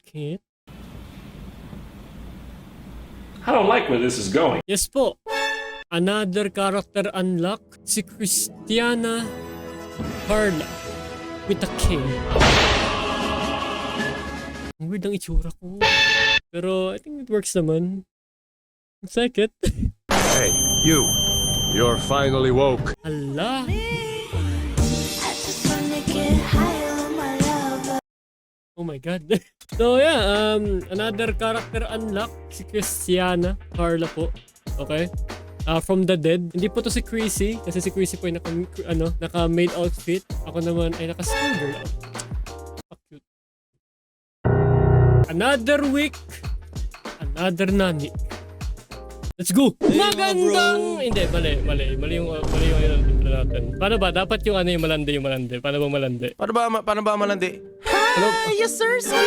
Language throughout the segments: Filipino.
Bakit? I don't like where this is going. Yes po. Another character unlock. Si Christiana Carla. With a K. Ang weird ang itsura ko. Pero I think it works naman. It's like it. Hey, you. You're finally woke. Hala. Oh my god. So yeah, another character unlock. Si Christiana Carla po. Okay. From the Dead. Hindi po to si Chrissy. Kasi si Chrissy po ay naka-maid outfit. Ako naman ay naka-schoolgirl outfit. Cute. Another week. Another nani. Let's go! Magandang! Hindi, mali yung natin. Paano ba? Dapat yung malandi. Paano ba malandi? Paano ba malandi? Hi! Yes sir, sir!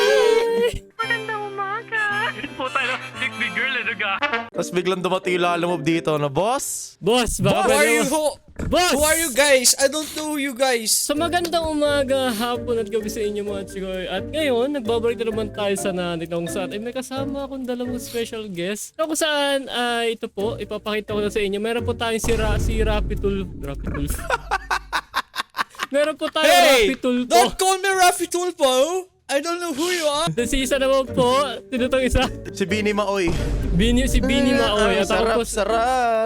Magandang umaga! Puta na, pick me girl, ano ka? Tapos biglang dumati yung lalamove dito na, boss? Boss, baka Who are you? Boss! Who are you guys? I don't know you guys. So magandang umaga, hapon at gabi sa inyo mga chikoy. At ngayon, nagbabalik na naman tayo sa nanik na kung saan ay may kasama akong dalawang special guest. Na kung saan, ito po, ipapakita ko na sa inyo. Meron po tayong si Rapi Tulfo. Meron po tayong Rapi Tulfo. Don't call me Rafi Tulfo. I don't know who you are. Si isa naman po, sino tong isa? Si Bini Maoy. Si Bini Maoy. At ako po,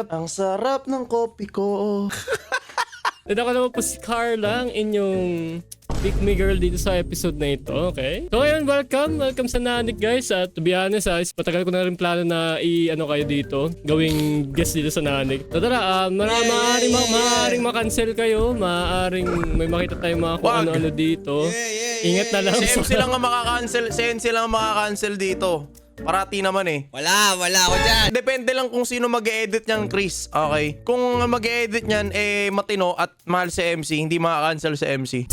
Ang sarap ng kopi ko. at ako naman po si Carla, ang inyong pick me girl dito sa episode na ito, okay? So ayun, welcome sa Nanik guys. At to be honest, matagal ko na rin plano na kayo dito, gawing guest dito sa Nanik. So tara, maaaring makancel kayo, maaaring may makita tayong mga kung ano-ano dito. Ingat na lang. Si MC lang ang makakancel dito. Parati naman eh. Wala ako dyan. Depende lang kung sino mag-e-edit niyan, Chris. Okay? Kung mag-e-edit niyan, matino at mahal si MC, hindi makakancel si MC.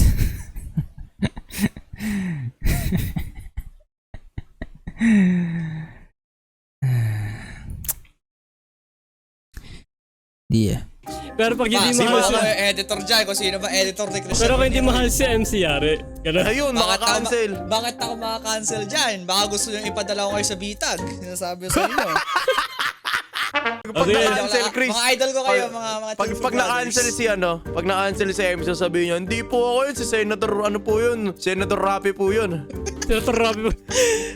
Yeah. Pero pag hindi Sino mahal ba editor dyan? Kung sino ba editor ni Chris? Pero kung hindi mahal si MC Yari. Ganun. Ayun, makakancel. Bakit ako makakancel dyan? Baka gusto nyo ipadala ko kayo sa bitag. Sinasabi ko sa inyo. Pag na-cancel, Chris. Mga idol ko kayo, mga Pag na-cancel pag na-cancel si MC, sasabihin niya, hindi po ako yun, si Senator, Senator Rapi po yun. Senator Rapi.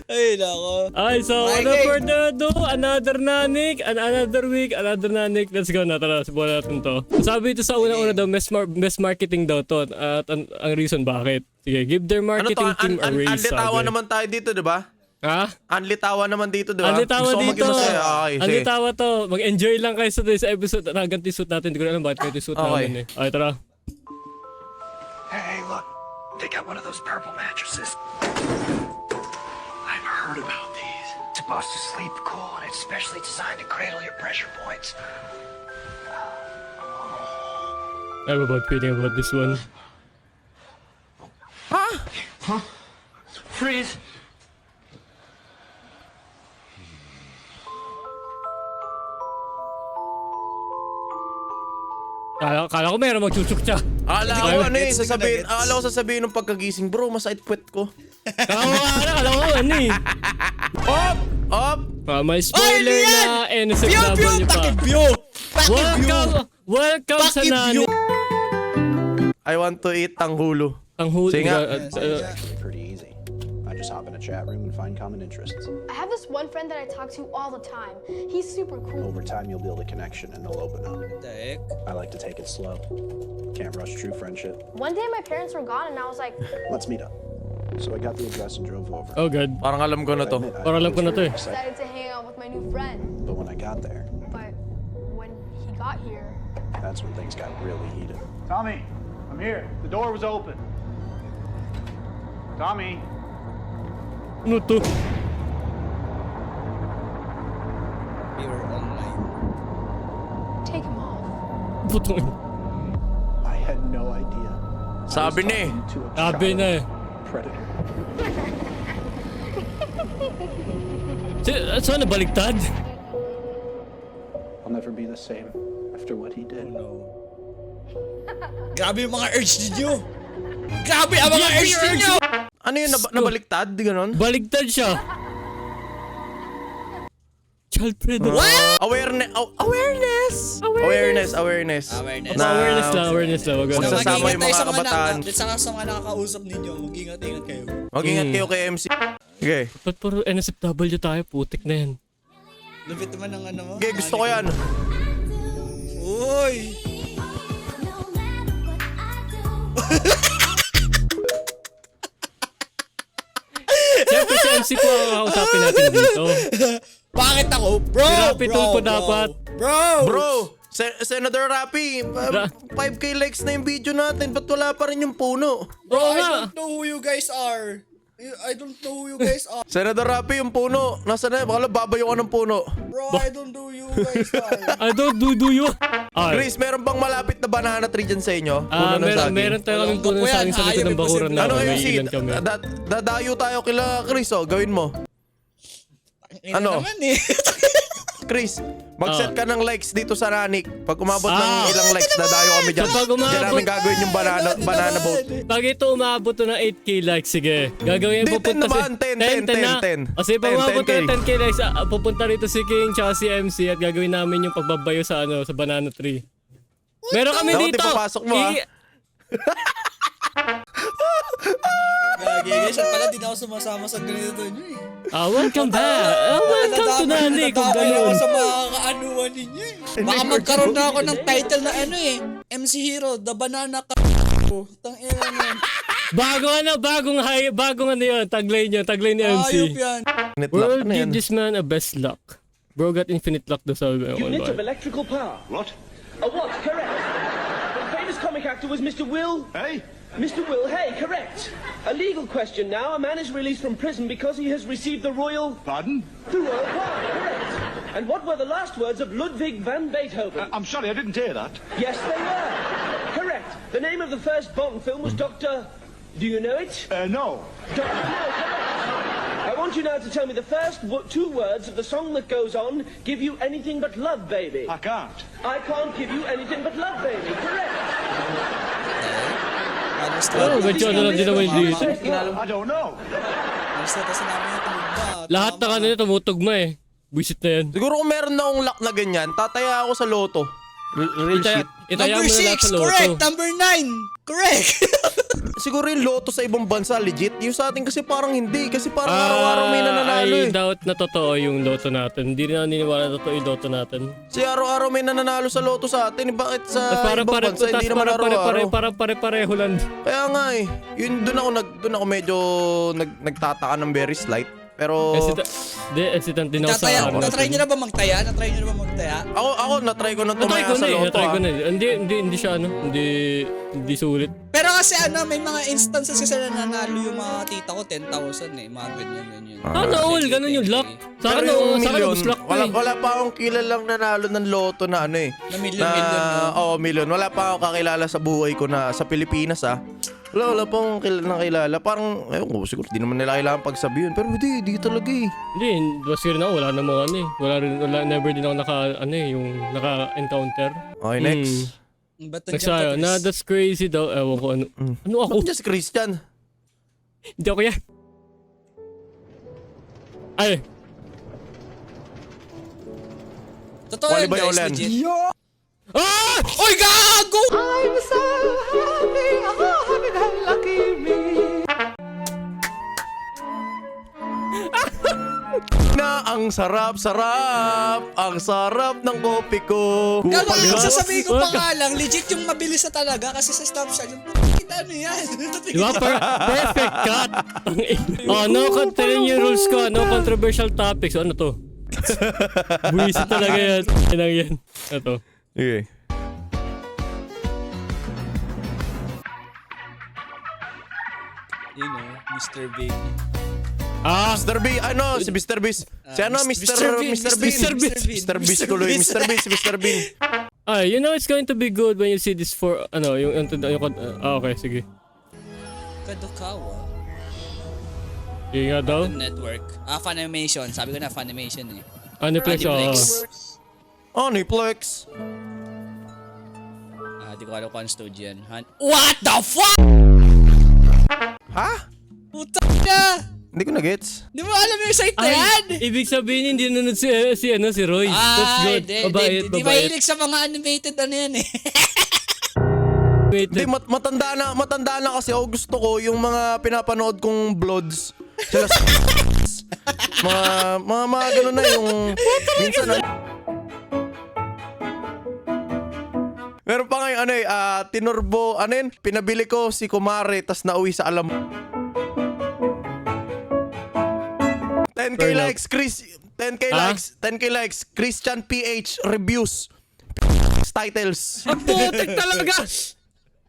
Ay, nako. Ay, so without further ado, another Nanik, another week, another Nanik. Let's go na, tara, subukan natin to. Sabi ito sa unang-una daw, best marketing daw to. At ang reason bakit. Sige, give their marketing team a raise. Anlitawa naman tayo dito, di ba? Ha? Anlitawa naman dito, di ba? Anlitawa dito. Okay, Anlitawa to. Mag-enjoy lang kayo sa episode. Hanggang t-suit natin. Hindi ko na alam bakit kayo t-suit namin eh. Okay, tara. Hey, look. They got one of those purple mattresses. I've heard about these. It's supposed to sleep cool, and it's specially designed to cradle your pressure points. I have about feeling about this one. Huh? Freeze! Kala ko meron magchuchuk siya. Akala ko sasabihin ng pagkagising, bro, masait puwet ko. Kala ko ano eh. Up! May spoiler na NSFW pa. Welcome sa Nanik. I want to eat tanghulo. Ang huli. Pretty easy. I just hop in a chat room and find common interests. I have this one friend that I talk to all the time. He's super cool. Over time, you'll build a connection and they'll open up. The heck? I like to take it slow. Can't rush true friendship. One day my parents were gone and I was like, Let's meet up. So I got the address and drove over. Oh god. Parang alam ko na to. Parang alam ko na to eh. decided to hang out with my new friend. But when I got there, But when he got here, that's when things got really heated. Tommy, I'm here. The door was open. Tommy. Ano to? We were online. take him off. Putong. I had no idea. Sabi na eh. Sabi na eh. Predator. Saan nabaligtad? I'll never be the same after what he did. Grabe yung mga urge ninyo. Grabe ang mga urge ninyo. Ano yun? Nabaliktad? Ganon? Baligtad siya. Child predator. Awareness. Awareness. Awareness lang. Wag Kung ganun. sasama yung mga kabataan. Sa mga nakakausap ninyo, mag-ingat-ingat kayo. Mag-ingat kayo kay MC. Okay. Ba't puro NSFW tayo? Putik na yan. Lupit naman ng ano mo. Okay, gusto ko yan. Uy! Siyempre si MC po ang kakausapin natin dito. Bakit ako? Bro! Si Rapi Tulfo dapat. Bro! Senator Rapi, 5k likes na yung video natin. Ba't wala pa rin yung puno? Bro, I nga. don't know who you guys are. I don't know who you guys are. Senator Rapi, yung puno. Nasaan na? Baka babayo ka ng puno. Bro, I don't know who you guys are. I don't do you. Chris, meron bang malapit na banana tree dyan sa inyo? Puno ng saging. Meron tayo kaming puno ng saging sa likod ng bakuran na. Ano May MC? ilan kami. Dadayo tayo kila Chris, oh. Gawin mo. Ano? Naman eh. Chris, mag-set ka ng likes dito sa Nanik. Pag umabot ng ilang likes, dadayo kami dyan. Kapag umabot- Diyan namin gagawin yung banana boat. Pag ito umabot to ng 8k likes, sige. Gagawin Hindi, pupunta 10 naman, 10. Kasi pag 10, umabot to 10K. ng 10k likes, pupunta rito si King tsaka si MC at gagawin namin yung pagbabayo sa sa banana tree. Meron kami Dapat dito. ipapasok mo, ha? Gagi, guys, at pala di na ako sumasama sa ganito nyo eh. Welcome back. Welcome to Nanik. Kung Nadadamay ako ganun. sa mga kaanuan ninyo eh. Baka magkaroon na ako ng title na ano eh. MC Hero, The Banana Tang-ina yun. Bagong ano yun. Taglay ni MC. Ayop yan. World Ano yan? give this man a best luck. Bro got infinite luck daw sa Unit of electrical power. What? A what? Correct. The famous comic actor was Mr. Will. Hey? Mr. Will Hay, correct. A legal question now. A man is released from prison because he has received the royal... Pardon? The royal pardon, correct. And what were the last words of Ludwig van Beethoven? I'm sorry, I didn't hear that. Yes, they were. Correct. The name of the first Bond film was Dr... Do you know it? No. Dr. No, correct. I want you now to tell me the first two words of the song that goes on, Give You Anything But Love, Baby. I can't. I can't give you anything but love, baby. Correct. Medyo ano lang din naman dito. I don't know. Tapos namin yung tumugma. Lahat na kanina tumutugma eh. Buisit na yan. Siguro kung meron na akong luck na ganyan, tataya ako sa loto. Real shit. Itaya mo Number na lahat 6, sa loto. correct. Number 9, correct. Siguro yung loto sa ibang bansa, legit. Yung sa atin kasi parang hindi. Kasi parang araw-araw may nananalo I eh. doubt na totoo yung loto natin. Hindi rin ako niniwala na totoo yung loto natin. Si araw-araw may nananalo sa loto sa atin. Bakit sa Parang ibang bansa hindi naman araw-araw? pare-pareho lang. Kaya nga eh. Yun, doon ako medyo nagtataka ng very slight. Pero Hesitant din ako sa ano. Natry nyo na ba magtaya? Natry nyo na ba magtaya? ako natry ko na Natry tumaya ko sa na eh. loto. Natry ko na eh. Hindi siya ano. Hindi sulit. Pero kasi ano, may mga instances kasi na nanalo yung mga tita ko 10,000 eh. Mga ganyan. Sana all. Ganun yung luck. Sa Pero akin yung sa akin million, mas luck ko eh. wala pa akong kilalang nanalo ng loto na ano eh. Na million, no? Oo, million. Wala pa akong kakilala sa buhay ko na sa Pilipinas Wala pa akong nakilala. Parang, ayun ko, siguro di naman nila kailangan pagsabihin. Pero hindi talaga eh. Hindi, basta rin ako. Wala namang ano eh. Never din ako naka-encounter. Okay, next. Ba't Next nandiyan tayo. ka, Na Chris? that's crazy daw. Ewan ko ano. Ano ako? Ba't just Christian? Hindi ako yan. Ay. Totoo Wally yan ba guys, ulan? legit. Ah! Oy, gago! Na ang sarap ng kopi ko. Gago, Kupal ang ka. sasabihin ko pa nga lang, legit yung mabilis na talaga kasi sa Snapchat yung kita ano yan. Diba? Perfect cut. No, telling yung rules ko. No controversial topics. Ano to? Buwisit talaga yan. Yan. Ito. Okay. You know, Mr. Big. Mr. B, ano? Si Mr. Beast. Si ano? Mr. Bean. Mr. Bean. Mr. Beast tuloy. Mr. Beast, si Mr. Bean. You know it's going to be good when you see this for, okay, sige. Kadokawa. Sige nga daw. Network. Funimation. Sabi ko na Funimation eh. Aniplex, Aniplex. Di ko alam kung ano studio yan. What the fuck? Ha? Puta! Hindi ko na-gets. Di mo alam yung site na yan? Ibig sabihin hindi nanonood si Roy. That's good. Mabait, Di mahilig sa mga animated ano yan eh. Hindi, matanda na kasi ako. Gusto ko yung mga pinapanood kong Bloods. Sila mga ganun na yung minsan meron pa ngayon tinurbo, pinabili ko si Kumare tas nauwi sa alam. 10k Fair enough. likes, Chris. 10k likes. 10k likes. Christian PH reviews. Titles. Ang putik talaga!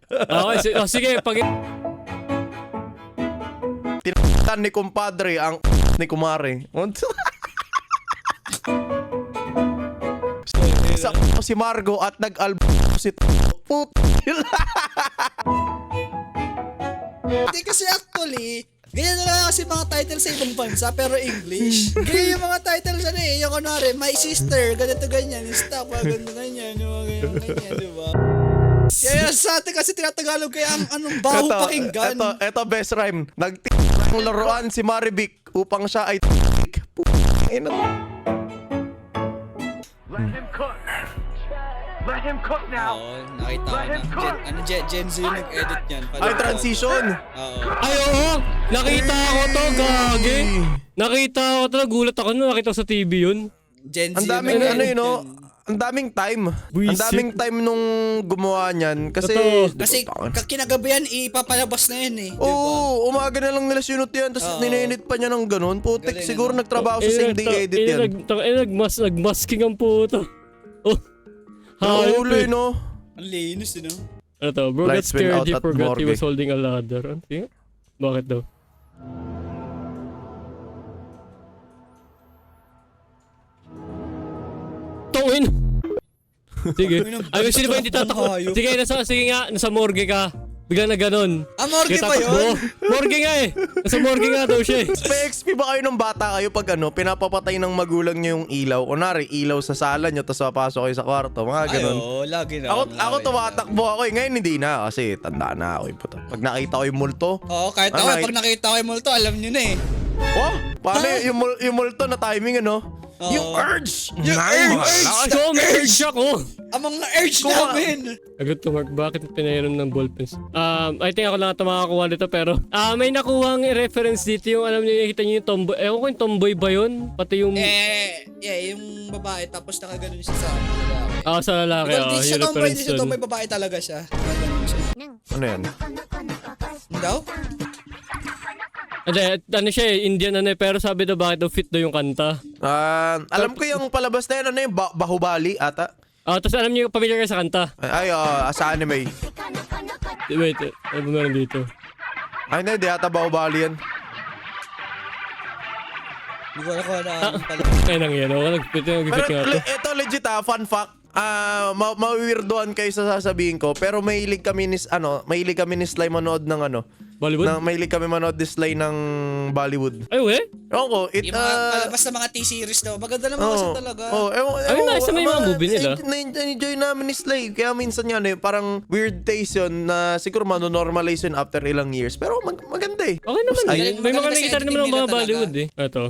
Okay, sige, Tinatan ni kumpadre ang ni Kumare. Sa si Margo at nag-album si Put. Hindi kasi actually, ganyan na lang kasi mga titles sa ibang bansa pero English. Ganyan yung mga titles ano eh. Yung kunwari, my sister, ganito ganyan. Yung staff, ganito ganyan. Yung mga ganyan, di ba? Kaya sa atin kasi tinatagalog kaya ang anong baho pakinggan. Ito best rhyme. Ng laruan si Marivic upang siya ay Let him cook. Let him cook now. Oo, nakita ko na. Gen Z yung nag-edit niyan. ay transition. Oo. Ay, oo! Nakita ko to, gagi! Nakita ko to, nagulat ako nung nakita ko sa TV yun. Gen Z Ang daming yung ano nag-edit yun, no? yan. Ang daming time. Buisit. Ang daming time nung gumawa niyan kasi Totoo. Kasi kinagabihan ipapalabas na yan eh. Oo, umaga na lang nila sinut yan tapos ninenit pa niya ng ganun. Putik, Galing, siguro ano? nagtrabaho sa same day edit yan. Nagmasking ang puto. Oh. Huli, no? Ang linis eh, no? Ano to? Bro got Lights went scared, out he at forgot he morgue. was holding a ladder. Ano? Sige. Bakit daw? Tungin! Sige. Ayun, sino ba hindi tatakbo? Hayop. Sige nga, nasa morgue ka. Bigla na ganun. Ah, morgue Sige, ba tatakbo. yun? Morgue nga eh. Nasa morgue nga daw siya eh. May XP ba kayo nung bata kayo pag pinapapatay ng magulang nyo yung ilaw? Kunwari, ilaw sa sala nyo tapos papasok kayo sa kwarto. Mga Ay, ganun. oo, lagi na. Ako tumatakbo ako eh. Ngayon hindi na kasi tanda na ako eh. Puta. Pag nakita ko yung multo. Oo, kahit ako, pag nakita ko yung multo, alam nyo na eh. Oh, paano yung multo na timing ano? Yung urge! Yung urge! So, merge ako. Among na-urge namin! Agad to Mark, bakit pinairam ng ballpens? I think ako lang ito makakuha dito pero may nakuhang reference dito yung alam niyo, nakita niyo yung tomboy. Ewan ko yung tomboy ba yun? Pati yung... Yung babae tapos nakaganon siya sa lalaki. sa lalaki. Well, di siya Yung tomboy, reference di siya dun. tomboy, babae talaga siya. Nakaganon siya. Ano yan? Ano daw? Hindi, ano siya eh, Indian ano eh, pero sabi daw bakit daw fit daw yung kanta. Alam ko yung palabas na yan, ano yung Bahubali ata? Tapos alam niyo, familiar ka sa kanta. Sa anime. Wait, ano ba meron dito? Ay, hindi ata Bahubali yan. Hindi ko alam kung ano ang pala. Ay, nang yan. Ako nag-fit nga to. Ito legit fun fact. Mawirdoan kayo sa sasabihin ko, pero mahilig kami ni Sly manood ng Bollywood? mahilig kami manood ni Sly ng Bollywood. Ay, we? Ewan ko, Yung mga palabas na mga T-series daw. Maganda naman kasi talaga. Ay, nice naman yung mga movie nila. Na-enjoy namin ni Sly. Kaya minsan yan parang weird taste yun na siguro mano-normalize yun after ilang years. Pero maganda eh. Okay naman. Ay, May mga magaling kasi nakita rin naman ng editing mga nila Bollywood eh. Ito.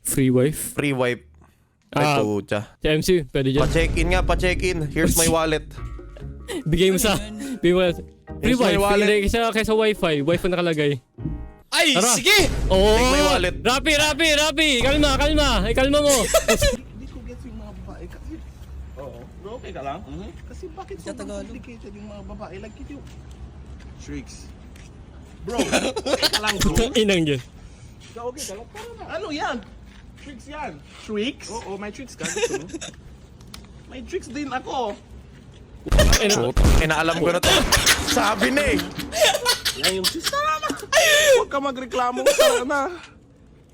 Free wife. Free wipe. Ay, pucha. Si MC, pwede dyan. Pa-check-in. Here's my wallet. Bigay mo sa... Bigay mo free Here's my wife. wallet. Free kaysa wifi. Wifi na nakalagay. Ay, Tara. sige! Oh! Take my wallet. Rapi! Kalma! Ikalma mo! Hindi ko gets yung mga babae kasi... Oo. Bro, okay ka lang? Kasi bakit Sa sobrang Tagalog. complicated yung mga babae? Like yung... Tricks. Bro, okay ka lang bro. Inang dyan. Okay ka lang? Para na. Ano yan? Tricks yan. Tricks? Oo, may tricks ka. Gusto mo? May tricks din ako. Inaalam ko na to. Sabi na eh. Yan yung tricks. Tara na. Huwag ka magreklamo. Tara na.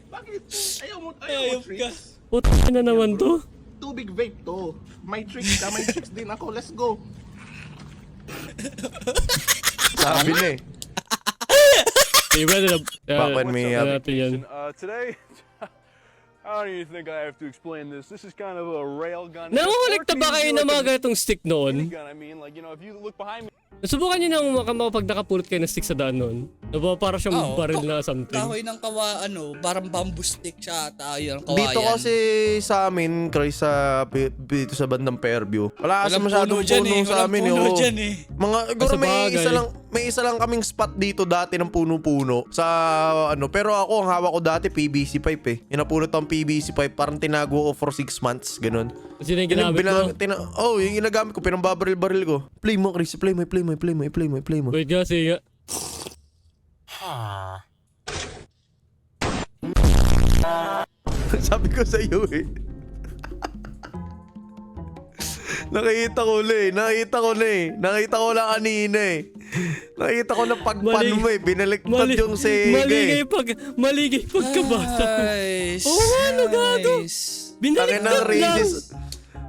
Bakit? Ayaw mo tricks. Puta na naman to. Tubig vape to. May tricks ka. May tricks din ako. Let's go. Sabi na eh. Back when we, natin yan. Today, I don't even think I have to explain this. This is kind of a railgun. Nangungulikta ba kayo ng mga ganitong stick noon? Gun, I mean, like, you know, if you look behind me. Nasubukan nyo nang pag nakapulot kayo ng stick sa daan noon? Para siyang baril na something. Kahoy ng parang bamboo stick siya ata, yun ang kawayan. Dito kasi sa amin, Chris, dito sa bandang Fairview. Wala kasi Walang masyadong puno dyan puno sa amin. puno oo. dyan eh. Mga, siguro Sa bagay. may isa lang kaming spot dito dati ng puno-puno. Sa pero ako, ang hawak ko dati, PVC pipe eh. Inapulot ang PVC pipe, parang tinago ko for 6 months, ganun. Kasi yun yung ginamit mo. Yung ginagamit ko, pinambabaril-baril ko. Play mo, Chris, play mo. Wait nga, sige nga. Sabi ko sa iyo eh. Nakita ko lang kanina eh. Nakita ko na pagpan mo eh. Binaliktad yung sega eh. Maligay pagkabasa. Nice. Oo, ano gago? Tangin ng Binaliktad lang. racist.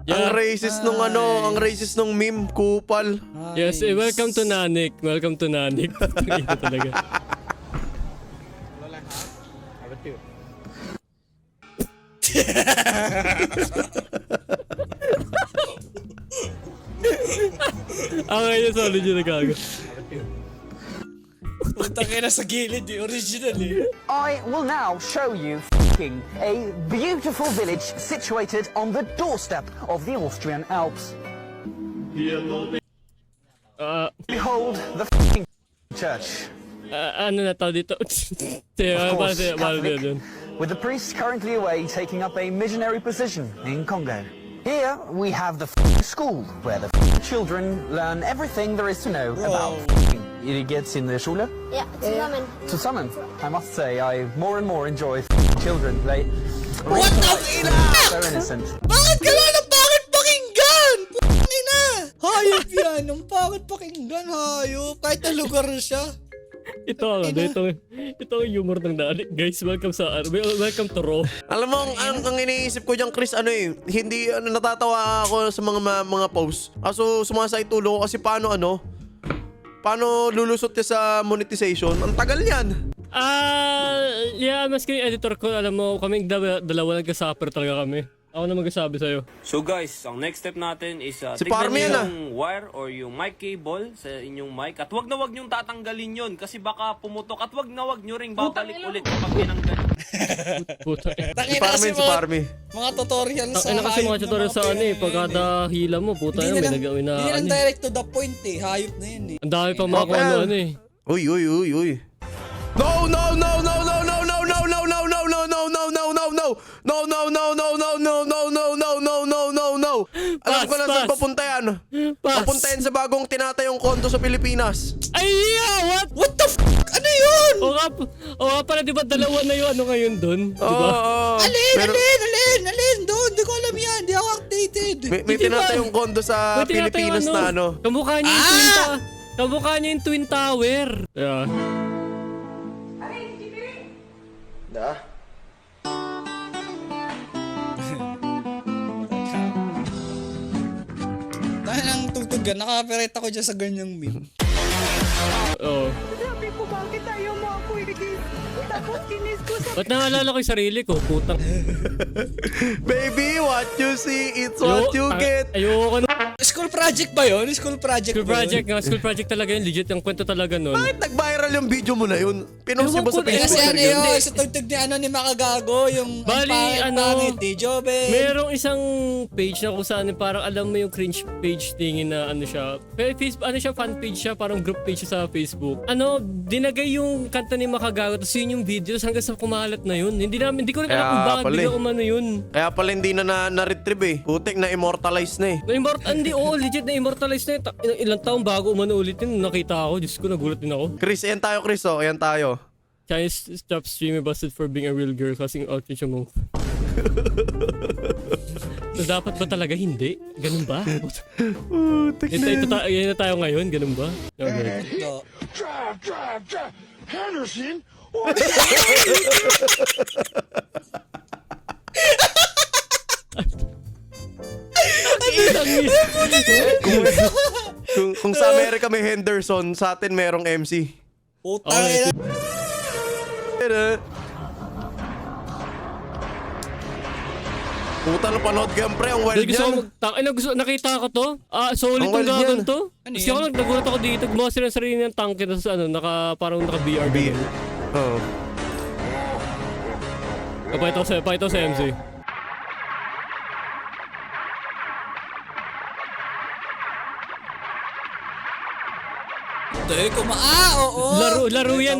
Ang racist nung ang racist nung meme, kupal. Yes, welcome to Nanik. Welcome to Nanik. Ito talaga. Okay, solid yun na gago. Punta kayo na sa gilid eh, original eh. I will now show you f***ing a beautiful village situated on the doorstep of the Austrian Alps. Behold the f***ing church. Ano na tao dito? Of course, Catholic, with the priest currently away taking up a missionary position in Congo. Here we have the f***ing school where the f***ing children learn everything there is to know about f***ing idiots in the Schule. Yeah, zusammen. Zusammen. I must say, I more and more enjoy f***ing children. They What the f***? so innocent. Bakit gano'n? Ang pangit pakinggan! P***ina! Hayop yan! Ang pangit pakinggan, hayop! Kahit na lugar siya. Ito ang humor ng Nanik. Guys, welcome to Raw. Alam mo, ang iniisip ko dyan, Chris, hindi, natatawa ako sa mga posts. Kaso sumasakit ulo ko kasi paano lulusot niya sa monetization? Ang tagal yan. Yeah, maski yung editor ko, alam mo, kaming dalawa nagka-suffer talaga kami. Ako na magsasabi sa'yo. So guys, ang next step natin is Si tignan Parmy niyo yan, yung wire or yung mic cable sa inyong mic at wag niyong tatanggalin yun kasi baka pumutok at wag nyo ring babalik ulit kapag tinanggal. Puta. Tangina kasi Si Parmy. mga tutorial sa Ang kasi mga tutorial sa pagkada hila mo, puta Hindi na, may na nagawin na. Hindi lang direct to the point eh. Hayop na yun eh. Ang dami pa mga kung ano eh. Uy. No. Alam ko na saan papunta yan. Papunta yan sa bagong tinatayong kondo sa Pilipinas. Ay, yeah! What the f***? Ano yun? O nga pala, di ba dalawa na yung ano ngayon dun? Diba? Alin doon? Hindi ko alam yan. Hindi ako updated. May tinatayong kondo sa Pilipinas na ano. Kamukha niya yung Twin Tower. Yeah. Dahil ang tugtog yan, naka-copyright ako dyan sa ganyang meme. Oo. Sabi ko, bakit ayaw mo ako i-kiss? Tapos kinis ko sa... Ba't naalala ko yung sarili ko? Putang. Baby, what you see, it's what you get. Ayoko na. School project ba yun? School project School project talaga yun. Legit yung kwento talaga nun. Bakit nag-viral yung video mo na yun? Pinost niyo ba sa Ewan ko, Facebook? Kasi ano yun, sa tugtog ni Makagago, yung Bali, pangit ni Jobe. Merong isang page na kung saan parang alam mo yung cringe page tingin na ano siya. Pero Facebook, ano siya, fan page siya, parang group page siya sa Facebook. Dinagay yung kanta ni Makagago, tapos yun yung video, tapos hanggang sa kumalat na yun. Hindi ko rin alam kung bakit bigla umano yun. Kaya pala hindi na retrieve eh. Putik na immortalize na eh. Legit na immortalize na yun. Ilang taong bago umano ulit yun, nakita ako. Diyos ko, nagulat din ako. Chris, ayan tayo. Chinese top streamer busted for being a real girl causing outrage among... So, dapat ba talaga hindi? Ganun ba? Yan na tayo ngayon, ganun ba? Okay. No. Drive. Henderson? Kung sa Amerika may Henderson, sa atin merong MC. Putang ina. Puta na panood ko yan, pre. Ang wild Gusto ko yan. nakita ko to. Solid Ang tong wild gagon yan. to. Ano Kasi ako yan? nagulat ako dito. Gumawa sila ng sarili ng tanke. Tapos parang naka-VR. Oo. Pakita ko sa MC. Oo. Laro yan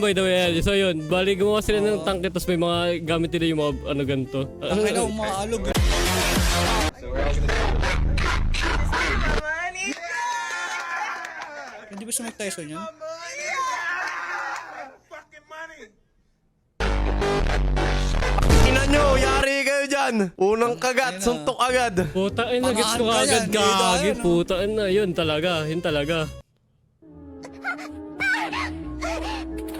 by the way. So yun, bali gumawa sila ng tanke tapos may mga gamit nila yung mga ganito. Ang ina, umaalog. Hindi ba si Mike Tyson yan? Ina nyo, yari kayo dyan. Unang kagat, suntok agad. Puta ina, gets ko Pangalan agad yan, bida gagi. yan, oh. Puta ina, yun talaga.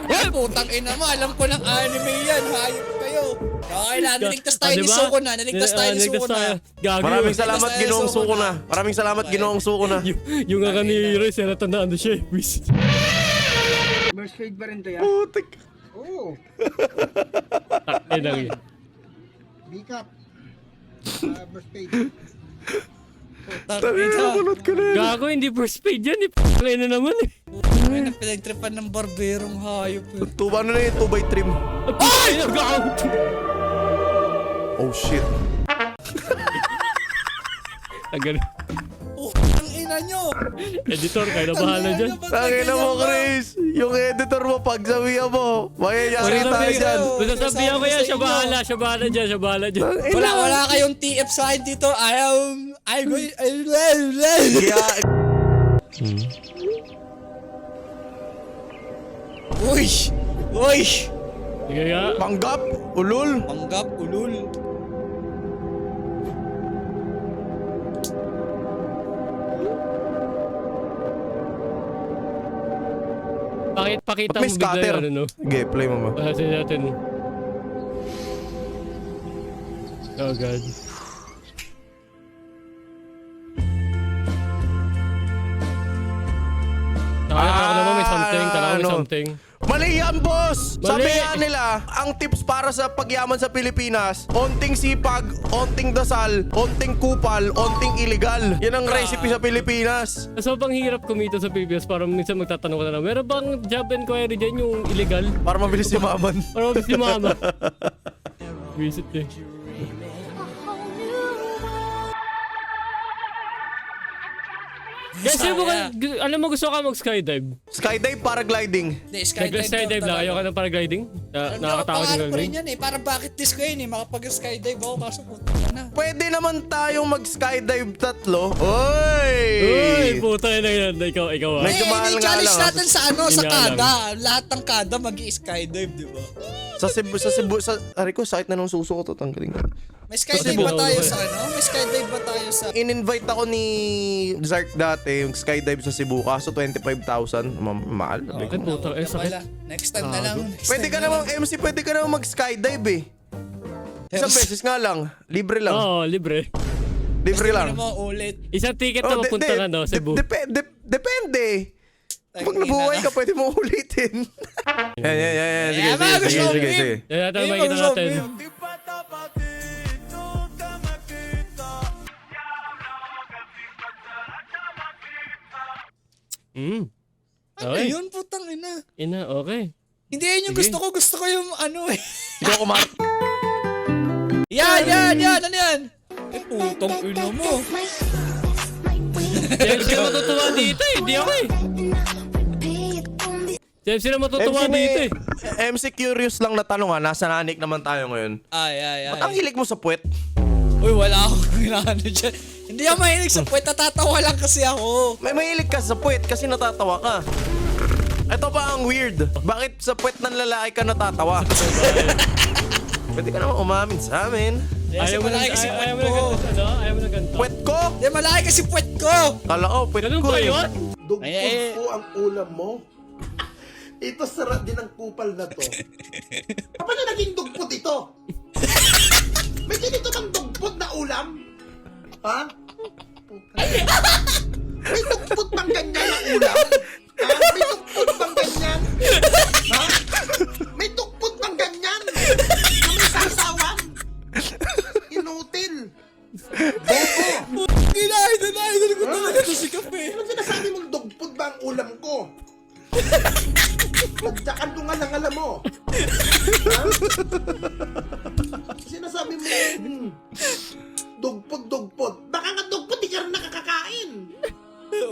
Ay, putang ina mo. Alam ko ng anime yan. Hayop kayo. Okay na, niligtas tayo ni Diba? Suko na. Niligtas tayo ni Suko na. Gagi. Maraming salamat, Basta Ginoong suko Suko na. na. Maraming salamat, Ginoong Suko na. Yung nga ni Royce, natandaan na siya eh. Burst fade pa rin to yan. Putik. Oo. Ay, lang yun. Bicap. Burst fade. Putang ina. Ka na. Gago, hindi first page yan eh. Kaya na naman eh. Ay, pinagtripan ng barberong hayop. Tuba na yun, 2x trim. Ay! Gago! Oh shit. Agad. Putang ina nyo. Editor, kayo na bahala dyan. Tangina mo, Chris. Yung editor mo, pagsabihan mo. Mayayari tayo dyan. Basta sabihan ko yan, siya bahala dyan. Wala kayong TF sa akin dito. Uy! Sige nga. Panggap, ulul. Panggap, ulul. Pakita May mo bigla scatter. yung ano, no? Sige, play mo ba? Pahasin natin. Oh god. Kala naman may something. Mali yan, boss! Mali. Sabi nga nila, ang tips para sa pagyaman sa Pilipinas, onting sipag, onting dasal, onting kupal, onting iligal. Yan ang recipe sa Pilipinas. So bang hirap kumita sa Pilipinas, parang minsan magtatanong ka na lang, meron bang job inquiry dyan yung illegal? Para mabilis yumaman. Para mabilis yung mama. Visit eh. Kasi alam mo gusto ka mag-skydive? Skydive, paragliding. Hindi, Skydive lang, ayaw ka ng paragliding? Nakakatakot Pangarap yung ko rin galing. yan eh. Parang bucket list ko yun eh. Makapag-skydive ako kaso puta na. Pwede naman tayong mag-skydive tatlo. Oy! Uy, puta na yan. Ikaw ah. Medyo mahal nga challenge lang, natin sa ano, Yun sa nga kada. Lahat ng kada mag-i-skydive, di ba? Sa Cebu, ari ko, sakit na ng suso ko to, tanggalin ko. May skydive ba tayo sa ano? May skydive ba tayo sa... In-invite ako ni Zark dati, yung skydive sa Cebu, kaso 25,000. Mahal. Ay, puta. Eh, sakit. Wala. Next time na lang. Next Pwede time ka na lang. namang, MC, pwede ka namang mag-skydive eh. Isang beses nga lang. Libre lang. Oo, libre. Libre Gusto lang. mo naman ulit. Isang ticket na Oh, mapunta ka no, Cebu. Depende. Pag Tangina nabuhay ka. ka, pwede mo ulitin. Yan. Sige, mga gusto sige, mo, sige, Bim. sige. Yan natin Ayun, makikita gusto mo, natin. Bim. Ano Okay. yun, putang ina? Okay. Hindi yun yung gusto ko. Gusto ko yung ano eh. Hindi ako kumar. Yan. Ano yan? Eh, putong ina mo. James, sila matutuwa dito eh. Hindi ako eh. James, sila matutuwa dito eh. MC curious lang na tanong ha, nasa nanik naman tayo ngayon. Ay. Ba't ang hilig mo sa puwet? Uy, wala akong ginano dyan. Hindi ako mahilig sa puwet. Natatawa lang kasi ako. May mahilig ka sa puwet kasi natatawa ka. Ito pa ang weird. Bakit sa puwet ng lalaki ka natatawa? Pwede ka naman umamin sa amin. Kasi malaki kasi puwet Ayaw mo ko. na ganito, ayaw mo na ganito. Puwet ko? Hindi, malaki kasi puwet ko. Kala ko, puwet Ganun ko ba eh. yun? Ay. Po ang ulam mo. Ito sarap din ang kupal na to. Paano naging dugpot ito? May ganito bang dugpot na ulam? Ha? May dugpot bang ganyan na ulam? Ha? May dugpot bang ganyan? Ha? May dugpot bang ganyan? Na may sasawan? Inutil. naman sinasabi mong dugpod ba ang ulam ko? Pagdakan ko nga lang alam mo. Ha? Sinasabi mo, dugpod. Baka nga dugpod, di ka rin nakakakain.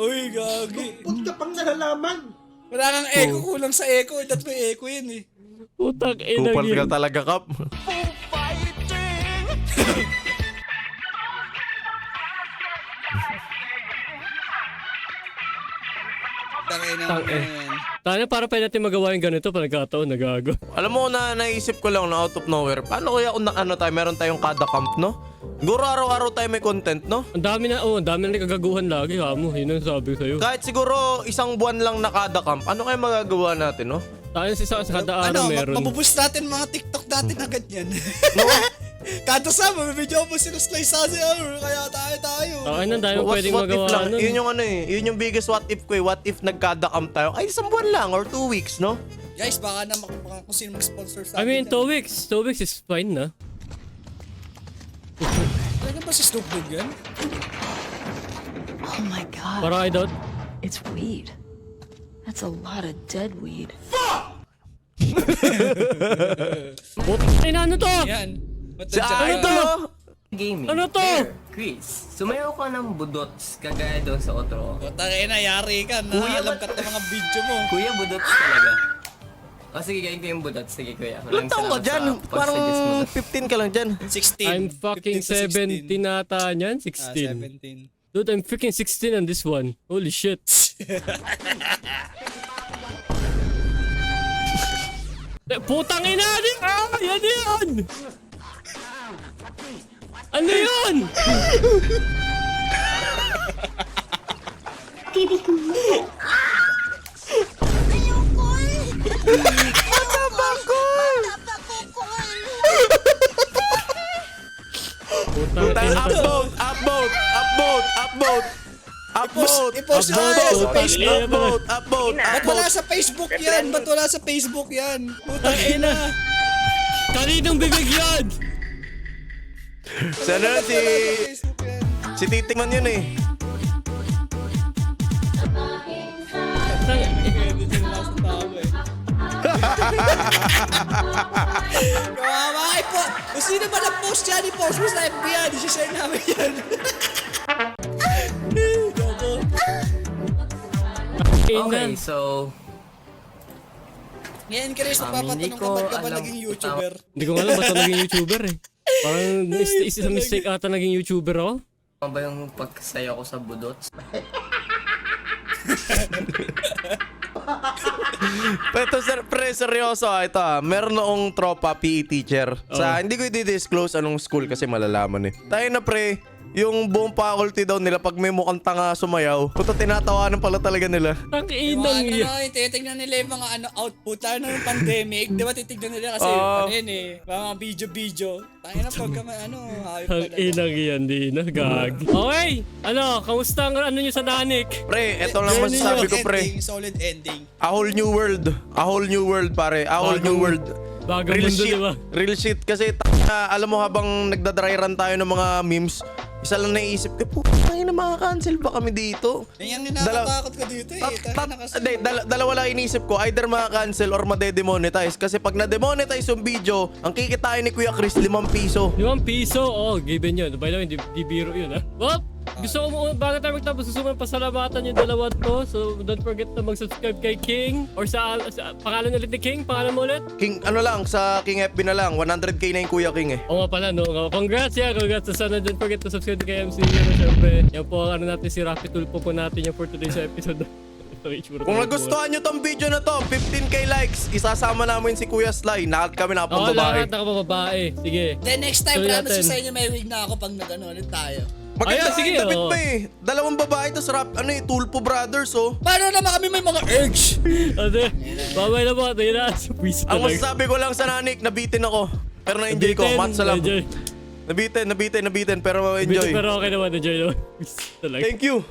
Uy, gagi. Dugpod ka pang nalalaman. Wala kang echo, kulang sa echo. Dapat may echo yun eh. Putang ina Kupal yun. ka talaga, Kap. Tangina Tang mo eh. yan. Tayo para pa natin magawa yung ganito pag nagkataon, nagago. Alam mo na naisip ko lang na out of nowhere. Paano kaya kung meron tayong kada camp, no? Siguro araw-araw tayo may content, no? Ang dami na nagkagaguhan lagi, kamo. Yun ang sabi ko sa'yo. Kahit siguro isang buwan lang na kada camp, ano kaya magagawa natin, no? Tayo sa kada araw meron. Mabuboost natin mga TikTok natin agad yan. Kada sama, may video mo sila slice sa kaya tayo. Ay, nang dahil What pwedeng if magawa lang? nun. Yun yung yun yung biggest what if ko eh. What if nagkada camp tayo? Ay, isang buwan lang or 2 weeks, no? Guys, baka na kung sino mag-sponsor sa I mean, atin. 2 weeks. 2 weeks is fine na. Talaga ba si Snoop Dogg yan? Oh my god. Para I doubt. It's weed. That's a lot of dead weed. Ay, ano to? Yan. Si Idol! Gaming. Ano to? Chris, sumayaw ka ng budots kagaya doon sa otro. Tangina, yari ka. Naalam ka ng mga video mo. Kuya, budots talaga. O sige, gayin ko yung budots. Sige, kuya. Ilang taong ka dyan? Parang 15 ka lang dyan. 16. I'm fucking 15 to 16. 17 ata niyan. 16. 17. Dude, I'm freaking 16 on this one. Holy shit. Putang ina! Yan yan! Ano yun? Putang ina. I-post nyo Upvote, tayo sa putang Facebook. ina. Ba't wala sa Facebook yan? Ba't wala sa Facebook yan? Putang Ang ina. Kaninong bibig yan? Sana si... Facebook yan. Si Titikman yun eh. Kawawa po. Kung sino ba na-post yan, i-post mo sa FB yan. I-share namin yan. Okay, so... Ngayon, Chris, napapatanong ka ba't ka ba naging YouTuber? Hindi ko nga alam ba't ako naging YouTuber eh. Parang isa mistake ata naging YouTuber ako. Ano ba yung pagkasaya ko sa budots? Pero seryoso ito meron noong tropa PE teacher. Hindi ko i-disclose anong school kasi malalaman eh. Tayo na pre, yung buong faculty daw nila pag may mukhang tanga sumayaw, puto tinatawanan pala talaga nila. Ang inang Yung yan. mga titignan nila yung mga output tayo ng pandemic. Di ba titignan nila kasi mga video-video. Tayo na pagka hayop Ang talaga. inang yan, di na, gag. Okay, kamusta ang nyo sa Danik? Pre, eto lang masasabi ko pre. Solid ending. A whole new world. A whole new world pare. A whole new world. Bagong Real mundo, shit. di ba? Real shit kasi alam mo habang nagda-dry run tayo ng mga memes, isa lang naisip ko, putang ina makaka-cancel ba kami dito? Yan yung nakakatakot ko dito eh. Dalawa lang inisip ko, either maka-cancel or made-demonetize. Kasi pag na-demonetize yung video, ang kikitain ni Kuya Chris, 5 piso. 5 piso? Oh, given yun. By the way, di biro yun ha. Well, gusto ko bago tayo magtapos, gusto ko pasalamatan yung dalawa to. So, don't forget na mag-subscribe kay King. Or sa pangalan ulit ni King. Pangalan mo ulit? King, sa King FB na lang, 100k na yung Kuya King eh. Oo nga pala, no? Congrats, yeah. Congrats. Sana don't forget to subscribe kay MC. Siyempre, yan po ang natin si Rafi Tulpo po natin yan for today's episode. Kung nagustuhan nyo tong video na to, 15k likes, isasama namin si Kuya Sly. Lahat kami Oo, nakapang babae. lahat nakapababae. Sige. Then next time, Tuloy promise natin. ko sa inyo may wig na ako pag ulit tayo. Maganda Ayun, sige, yung David oh. pa eh. 2 babae, tas Tulpo Brothers oh. Paano naman kami may mga urge? Ate, babay na po. Tayo na. Puwis Ang talaga. masasabi ko lang sa Nanik, nabitin ako. Pero na-enjoy ko, Nabitin, match sa lab. enjoy. Nabitin, pero enjoy. Pero okay naman, enjoy naman. Puwis talaga. Thank you.